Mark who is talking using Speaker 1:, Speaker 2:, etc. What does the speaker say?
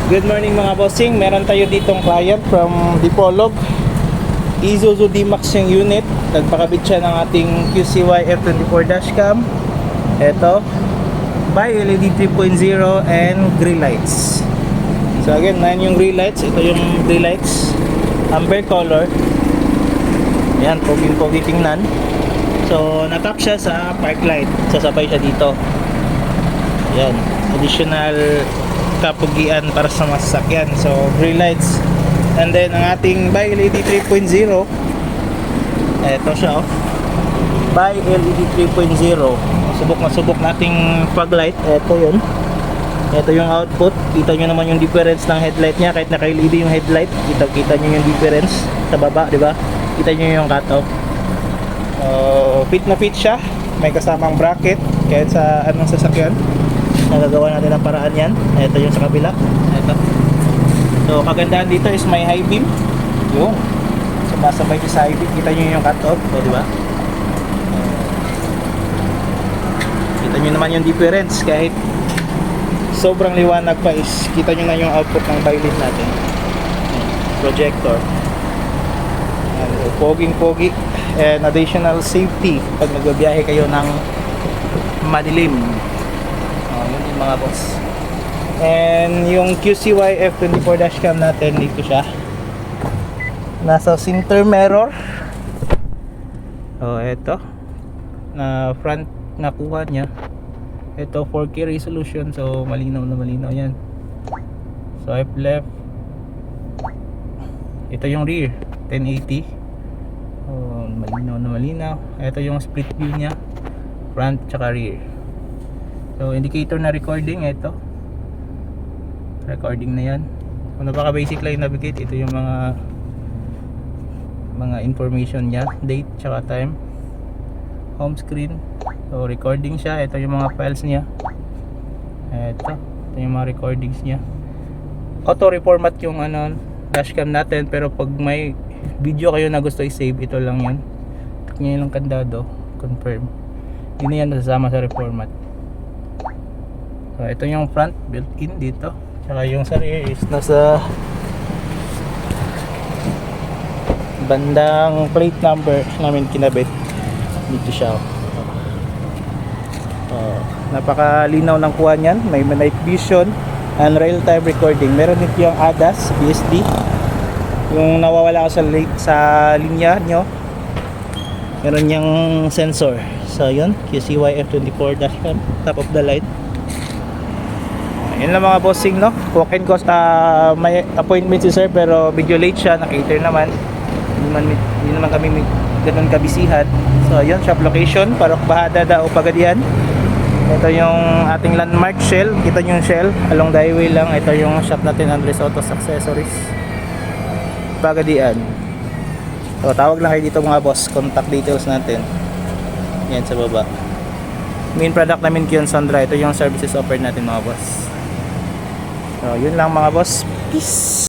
Speaker 1: Good morning mga bossing. Meron tayo ditong client from Dipolog. Isuzu D-Max yung unit. Nagpakabit siya ng ating QCY F24 dashcam. Ito, by LED 3.0 and green lights. So again, yan yung green lights. Ito yung green lights, amber color. Ayan, pogi-pogi tingnan. So natap siya sa park light. Sasabay siya dito. Ayan, additional kapugian para sa masasakyan. So green lights, and then ang ating by LED 3.0, eto siya, by LED 3.0. Subok na subok nating fog light. Eto yun, eto yung output. Kita nyo naman yung difference ng headlight nya. Kahit naka LED yung headlight, kita nyo yung difference sa baba, di ba? Kita nyo yung cutoff. Fit na fit siya, may kasamang bracket kahit sa anong sasakyan. Nagagawa natin ang paraan yan. Ito yung sa kabila. Ito. So kagandahan dito is may high beam. Yung sumasabay sa high beam. Kita nyo yung cut-off. So, diba? Kita nyo naman yung difference. Kahit sobrang liwanag pa is kita nyo na yung output ng bailin natin. Projector. Poging-pogi. And additional safety pag nagbabiyahe kayo ng madilim. Yun yung mga boss. And yung QCY F24 dashcam natin, dito siya. Nasa center mirror. Eto. Na front nakuha niya. Ito 4K resolution, so malinaw na malinaw yan. Swipe left. Ito yung rear, 1080. Malinaw na malinaw. Ito yung split view niya, front tsaka rear. So indicator na recording, ito recording na yan. So napaka basic lang yung navigate. Ito yung mga information niya, date tsaka time. Home screen, so recording siya. Ito yung mga files niya. Ito yung mga recordings niya. Auto reformat yung dashcam natin, pero pag may video kayo na gusto i-save, ito lang yun. Click nyo yung kandado, confirm. Hindi na yan nasasama sa reformat. So ito yung front, built-in dito. Tsaka yung sa rear is nasa bandang plate number namin kinabit. Dito siya. Napakalinaw ng kuha niyan. May night vision and real-time recording. Meron dito yung ADAS, BSD. Yung nawawala ka sa linya nyo, meron yung sensor. So yun, QCY F24 dashcam, top of the line. Yun lang mga bossing, no? Walk in cost, may appointment si sir pero medyo late siya, nakater naman. Hindi naman kami ganun kabisihan. So yun, shop location, Parok Bahada o Pagadian. Ito yung ating landmark, Shell. Kita nyo yung Shell, along the highway lang. Ito yung shop natin, Andres Autos Accessories, Pagadian. So tawag lang kayo dito mga boss. Contact details natin yan sa baba. Main product namin Kion Sandra. Ito yung services offered natin mga boss. So yun lang mga boss. Peace.